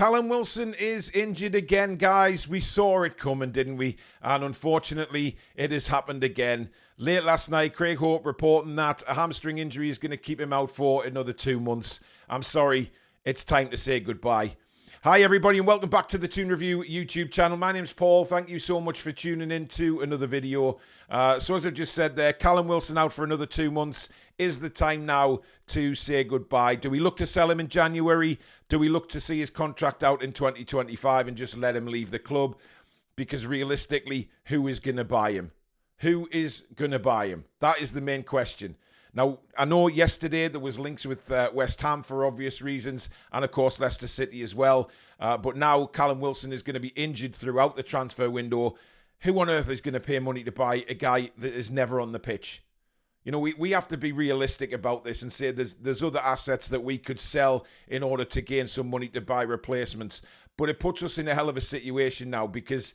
Callum Wilson is injured again, guys. We saw it coming, didn't we? And unfortunately, it has happened again. Late last night, Craig Hope reporting that a hamstring injury is going to keep him out for another 2 months. I'm sorry, it's time to say goodbye. Hi, everybody, and welcome back to the Toon Review YouTube channel. My name's Paul. Thank you so much for tuning in to another video. So as I just said there, Callum Wilson out for another 2 months. Is the time now to say goodbye? Do we look to sell him in January? Do we look to see his contract out in 2025 and just let him leave the club? Because realistically, who is going to buy him? Who is going to buy him? That is the main question. Now, I know yesterday there was links with West Ham for obvious reasons, and of course Leicester City as well. But now Callum Wilson is going to be injured throughout the transfer window. Who on earth is going to pay money to buy a guy that is never on the pitch? You know, we have to be realistic about this and say there's other assets that we could sell in order to gain some money to buy replacements. But it puts us in a hell of a situation now because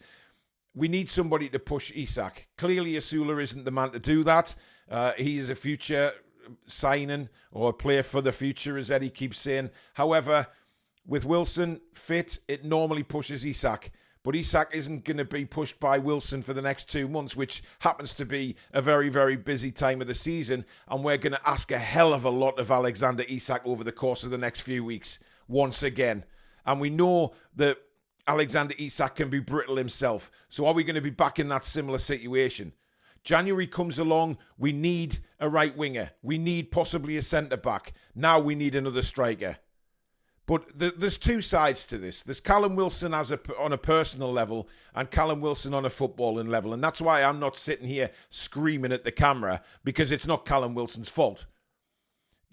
we need somebody to push Isak. Clearly, Asula isn't the man to do that. He is a future signing or a player for the future, as Eddie keeps saying. However, with Wilson fit, it normally pushes Isak. But Isak isn't going to be pushed by Wilson for the next 2 months, which happens to be a very, very busy time of the season. And we're going to ask a hell of a lot of Alexander Isak over the course of the next few weeks, once again. And we know that Alexander Isak can be brittle himself. So are we going to be back in that similar situation? January comes along, we need a right winger. We need possibly a centre-back. Now we need another striker. But there's two sides to this. There's Callum Wilson on a personal level and Callum Wilson on a footballing level. And that's why I'm not sitting here screaming at the camera, because it's not Callum Wilson's fault.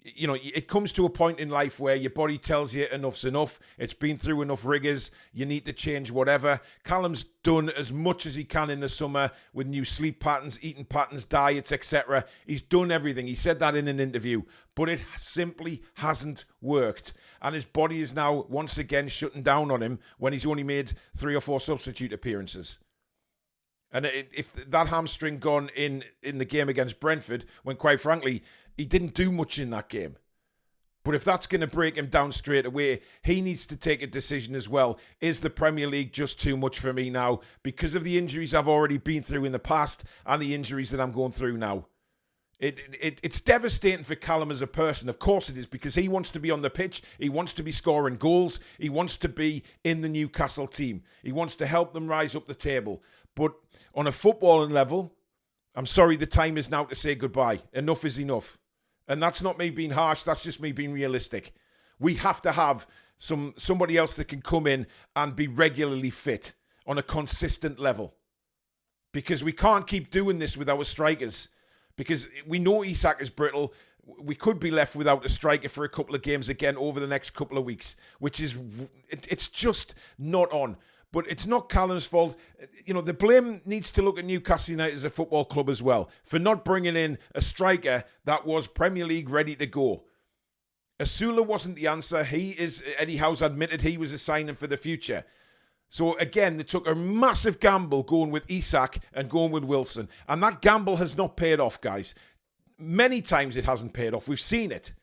You know, it comes to a point in life where your body tells you enough's enough. It's been through enough rigours. You need to change whatever. Callum's done as much as he can in the summer with new sleep patterns, eating patterns, diets, etc. He's done everything. He said that in an interview. But it simply hasn't worked. And his body is now once again shutting down on him when he's only made 3 or 4 substitute appearances. And if that hamstring gone in the game against Brentford, when quite frankly, he didn't do much in that game. But if that's going to break him down straight away, he needs to take a decision as well. Is the Premier League just too much for me now because of the injuries I've already been through in the past and the injuries that I'm going through now? It's devastating for Callum as a person. Of course it is, because he wants to be on the pitch. He wants to be scoring goals. He wants to be in the Newcastle team. He wants to help them rise up the table. But on a footballing level, I'm sorry, the time is now to say goodbye. Enough is enough. And that's not me being harsh. That's just me being realistic. We have to have somebody else that can come in and be regularly fit on a consistent level. Because we can't keep doing this with our strikers. Because we know Isak is brittle. We could be left without a striker for a couple of games again over the next couple of weeks. Which is, it's just not on. But it's not Callum's fault. You know, the blame needs to look at Newcastle United as a football club as well for not bringing in a striker that was Premier League ready to go. Asula wasn't the answer. Eddie Howe's admitted he was a signing for the future. So again, they took a massive gamble going with Isak and going with Wilson. And that gamble has not paid off, guys. Many times it hasn't paid off. We've seen it.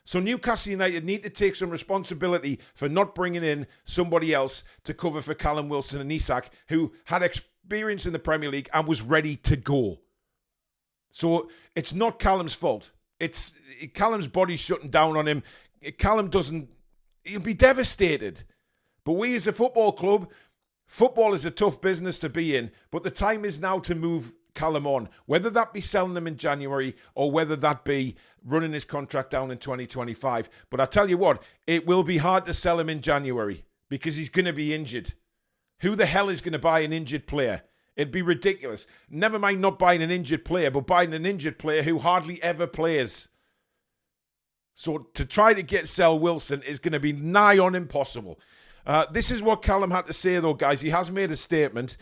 So Newcastle United need to take some responsibility for not bringing in somebody else to cover for Callum Wilson and Isak, who had experience in the Premier League and was ready to go. So it's not Callum's fault. It's Callum's body shutting down on him. He'll be devastated. But we as a football club, football is a tough business to be in, but the time is now to move Callum on, whether that be selling him in January or whether that be running his contract down in 2025. But I tell you what, it will be hard to sell him in January because he's going to be injured. Who the hell is going to buy an injured player? It'd be ridiculous. Never mind not buying an injured player, but buying an injured player who hardly ever plays. So to try to sell Wilson is going to be nigh on impossible. This is what Callum had to say, though, guys. He has made a statement.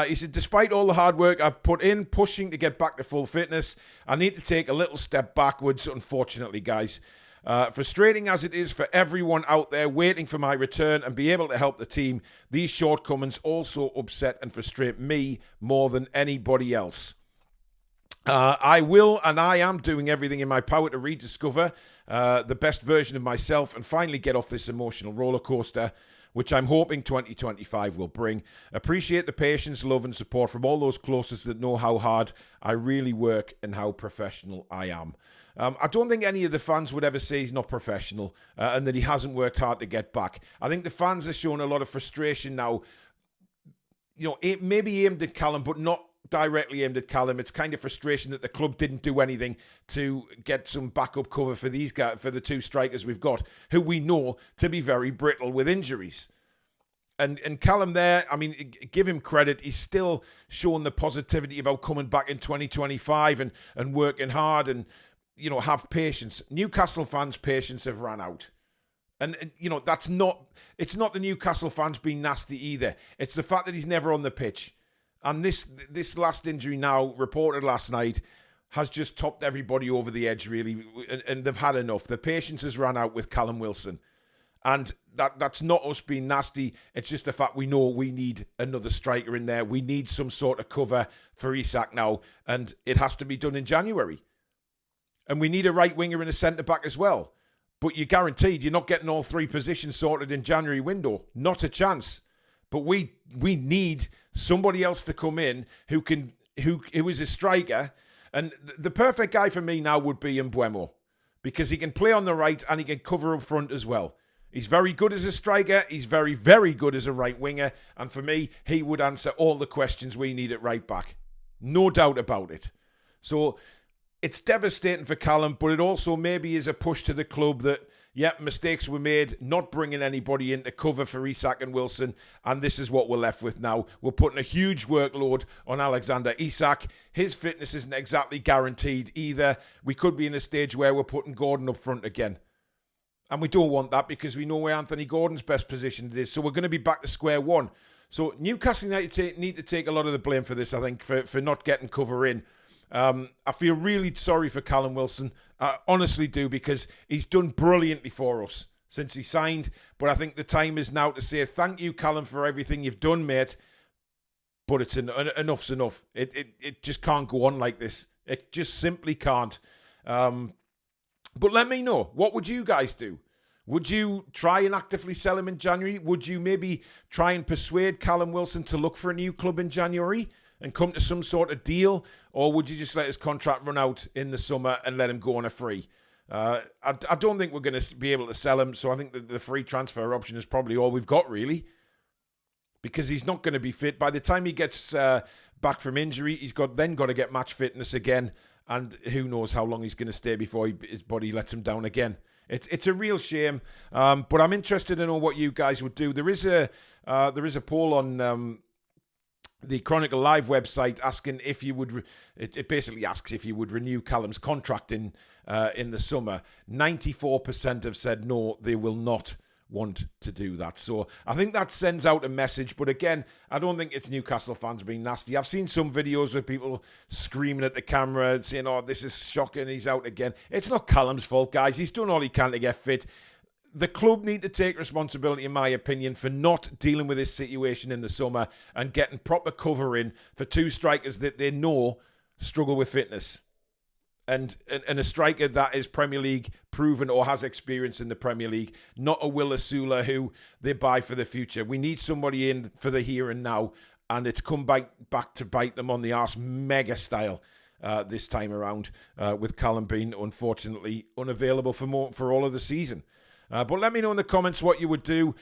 He said, despite all the hard work I've put in pushing to get back to full fitness, I need to take a little step backwards, unfortunately, guys. Frustrating as it is for everyone out there waiting for my return and be able to help the team, these shortcomings also upset and frustrate me more than anybody else. I will and I am doing everything in my power to rediscover the best version of myself and finally get off this emotional roller coaster. which I'm hoping 2025 will bring. Appreciate the patience, love and support from all those closest that know how hard I really work and how professional I am. I don't think any of the fans would ever say he's not professional and that he hasn't worked hard to get back. I think the fans are showing a lot of frustration now, it maybe aimed at Callum, but not directly aimed at Callum. It's kind of frustration that the club didn't do anything to get some backup cover for these guys, for the two strikers we've got, who we know to be very brittle with injuries. And Callum there, I mean, give him credit. He's still showing the positivity about coming back in 2025 and working hard and, have patience. Newcastle fans' patience have ran out. And it's not the Newcastle fans being nasty either. It's the fact that he's never on the pitch. And this last injury now, reported last night, has just topped everybody over the edge, really. And they've had enough. The patience has run out with Callum Wilson. And that's not us being nasty. It's just the fact we know we need another striker in there. We need some sort of cover for Isak now. And it has to be done in January. And we need a right winger and a centre-back as well. But you're guaranteed you're not getting all three positions sorted in January window. Not a chance. But we need somebody else to come in who is a striker. And the perfect guy for me now would be Mbeumo, because he can play on the right and he can cover up front as well. He's very good as a striker. He's very, very good as a right winger. And for me, he would answer all the questions we need at right back. No doubt about it. So it's devastating for Callum, but it also maybe is a push to the club that, mistakes were made, not bringing anybody in to cover for Isak and Wilson, and this is what we're left with now. We're putting a huge workload on Alexander Isak. His fitness isn't exactly guaranteed either. We could be in a stage where we're putting Gordon up front again. And we don't want that because we know where Anthony Gordon's best position is. So we're going to be back to square one. So Newcastle United need to take a lot of the blame for this, I think, for not getting cover in. I feel really sorry for Callum Wilson. I honestly do, because he's done brilliantly for us since he signed. But I think the time is now to say thank you, Callum, for everything you've done, mate. But it's enough's enough. It just can't go on like this. It just simply can't. But let me know. What would you guys do? Would you try and actively sell him in January? Would you maybe try and persuade Callum Wilson to look for a new club in January and come to some sort of deal? Or would you just let his contract run out in the summer and let him go on a free? I don't think we're going to be able to sell him, so I think that the free transfer option is probably all we've got, really. Because he's not going to be fit. By the time he gets back from injury, he's then got to get match fitness again. And who knows how long he's going to stay before his body lets him down again. It's a real shame. But I'm interested to know what you guys would do. There is a poll on the Chronicle Live website asking if you would. It basically asks if you would renew Callum's contract in the summer. 94% have said no, they will not want to do that. So I think that sends out a message. But again, I don't think it's Newcastle fans being nasty. I've seen some videos with people screaming at the camera and saying, oh, this is shocking, he's out again. It's not Callum's fault, guys. He's done all he can to get fit. The club need to take responsibility, in my opinion, for not dealing with this situation in the summer and getting proper cover in for two strikers that they know struggle with fitness. And a striker that is Premier League proven or has experience in the Premier League, not a Will Asula who they buy for the future. We need somebody in for the here and now, and it's come back to bite them on the arse mega style this time around, with Callum being unfortunately unavailable for all of the season. But let me know in the comments what you would do.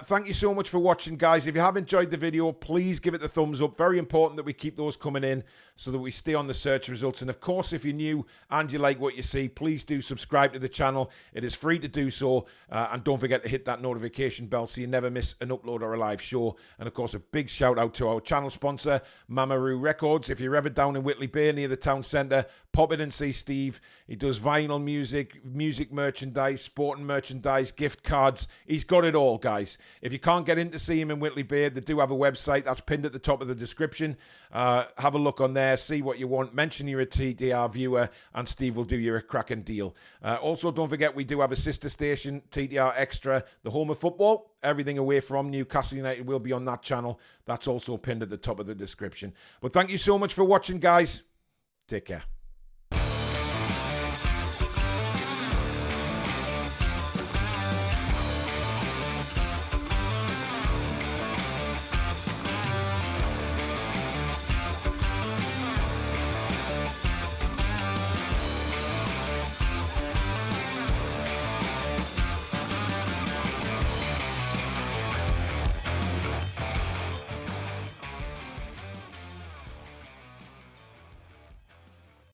Thank you so much for watching, guys. If you have enjoyed the video, please give it the thumbs up. Very important that we keep those coming in so that we stay on the search results. And of course, if you're new and you like what you see, please do subscribe to the channel. It is free to do so. And don't forget to hit that notification bell so you never miss an upload or a live show. And of course, a big shout out to our channel sponsor, Mamaroo Records. If you're ever down in Whitley Bay near the town centre, pop in and see Steve. He does vinyl music merchandise, sporting merchandise, gift cards. He's got it all, guys. If you can't get in to see him in Whitley Bay, they do have a website that's pinned at the top of the description. Have a look on there, see what you want, mention you're a TDR viewer, and Steve will do you a cracking deal. Also, don't forget we do have a sister station, TDR Xtra, the home of football. Everything away from Newcastle United will be on that channel. That's also pinned at the top of the description. But thank you so much for watching, guys. Take care.